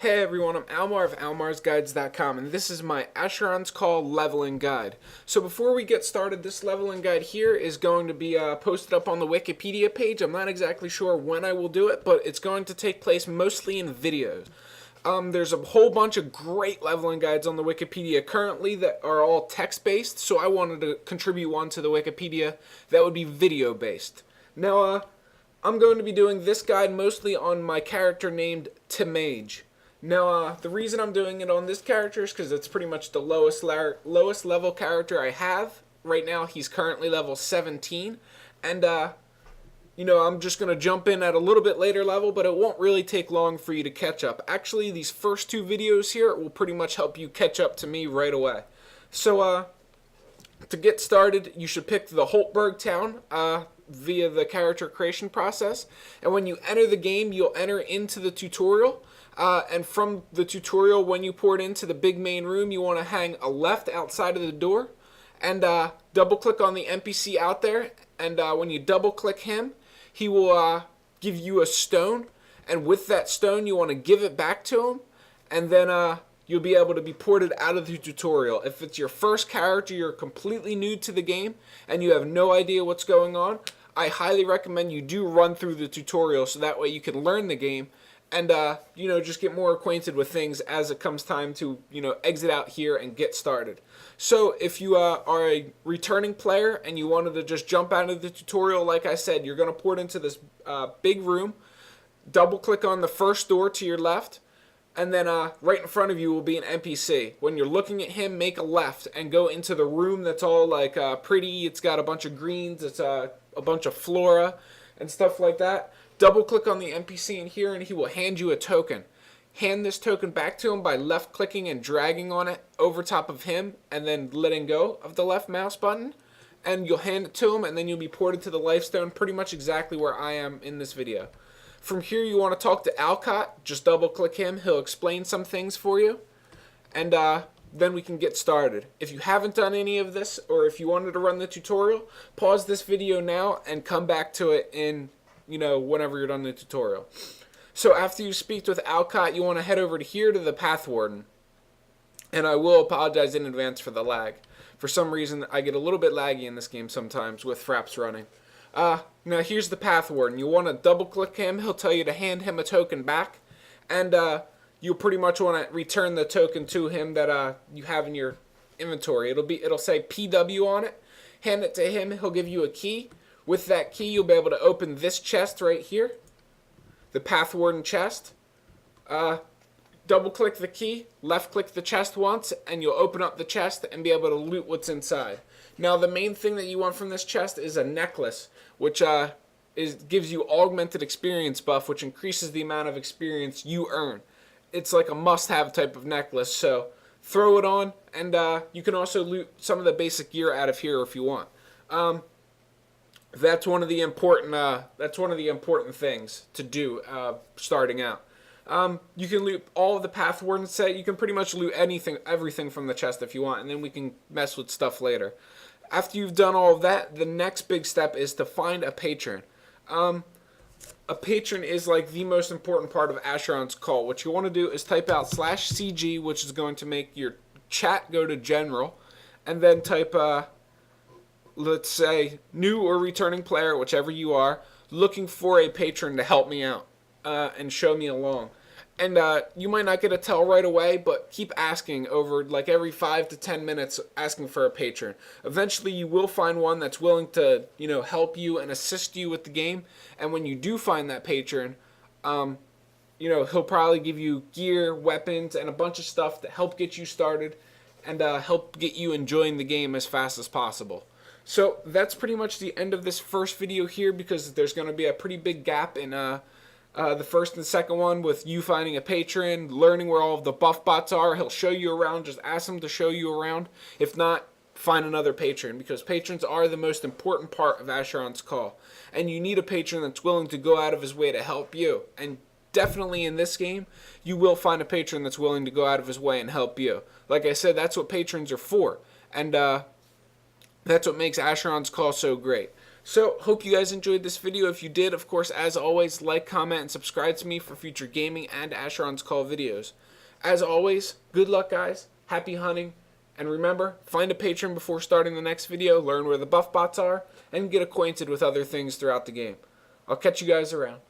Hey everyone, I'm Almar of almarsguides.com, and this is my Asheron's Call leveling guide. So before we get started, this leveling guide here is going to be posted up on the Wikipedia page. I'm not exactly sure when I will do it, but it's going to take place mostly in videos. There's a whole bunch of great leveling guides on the Wikipedia currently that are all text-based, so I wanted to contribute one to the Wikipedia that would be video-based. Now, I'm going to be doing this guide mostly on my character named Timage. Now, the reason I'm doing it on this character is because it's pretty much the lowest level character I have. Right now, he's currently level 17. And, I'm just going to jump in at a little bit later level, but it won't really take long for you to catch up. Actually, these first two videos here will pretty much help you catch up to me right away. So, to get started, you should pick the Holtberg town via the character creation process. And when you enter the game, you'll enter into the tutorial. And from the tutorial, when you port into the big main room, you want to hang a left outside of the door and double click on the NPC out there. And when you double click him, he will give you a stone. And with that stone, you want to give it back to him. And then you'll be able to be ported out of the tutorial. If it's your first character, you're completely new to the game, and you have no idea what's going on, I highly recommend you do run through the tutorial so that way you can learn the game and, just get more acquainted with things as it comes time to, exit out here and get started. So if you are a returning player and you wanted to just jump out of the tutorial, like I said, you're going to port into this big room, double click on the first door to your left, and then right in front of you will be an NPC. When you're looking at him, make a left and go into the room that's all like pretty. It's got a bunch of greens, it's a bunch of flora and stuff like that. Double click on the NPC in here and he will hand you a token. Hand this token back to him by left clicking and dragging on it over top of him and then letting go of the left mouse button. And you'll hand it to him and then you'll be ported to the lifestone pretty much exactly where I am in this video. From here you want to talk to Alcott. Just double click him. He'll explain some things for you. And then we can get started. If you haven't done any of this or if you wanted to run the tutorial, pause this video now and come back to it in whenever you're done the tutorial. So after you speak with Alcott, you want to head over to here to the Path Warden. And I will apologize in advance for the lag. For some reason, I get a little bit laggy in this game sometimes with fraps running. Now here's the Path Warden. You want to double click him. He'll tell you to hand him a token back. And you'll pretty much want to return the token to him that you have in your inventory. It'll say PW on it. Hand it to him. He'll give you a key. With that key, you'll be able to open this chest right here, the Path Warden chest. Double click the key, left click the chest once, and you'll open up the chest and be able to loot what's inside. Now, the main thing that you want from this chest is a necklace, which gives you augmented experience buff, which increases the amount of experience you earn. It's like a must-have type of necklace, so throw it on, and you can also loot some of the basic gear out of here if you want. That's one of the important things to do starting out. You can loot all of the Path Warden set. You can pretty much loot everything from the chest if you want, and then we can mess with stuff later. After you've done all of that, the next big step is to find a patron. A patron is like the most important part of Asheron's Call. What you want to do is type out /CG, which is going to make your chat go to general, and then type let's say new or returning player, whichever you are, looking for a patron to help me out and show me along. And you might not get a tell right away, but keep asking over like every 5 to 10 minutes, asking for a patron. Eventually you will find one that's willing to help you and assist you with the game. And when you do find that patron, he'll probably give you gear, weapons, and a bunch of stuff to help get you started and help get you enjoying the game as fast as possible. So that's pretty much the end of this first video here, because there's going to be a pretty big gap in the first and second one with you finding a patron, learning where all of the buff bots are. He'll show you around. Just ask him to show you around. If not, find another patron, because patrons are the most important part of Asheron's Call. And you need a patron that's willing to go out of his way to help you. And definitely in this game, you will find a patron that's willing to go out of his way and help you. Like I said, that's what patrons are for. And that's what makes Asheron's Call so great. So, hope you guys enjoyed this video. If you did, of course, as always, like, comment, and subscribe to me for future gaming and Asheron's Call videos. As always, good luck, guys. Happy hunting. And remember, find a patron before starting the next video, learn where the buff bots are, and get acquainted with other things throughout the game. I'll catch you guys around.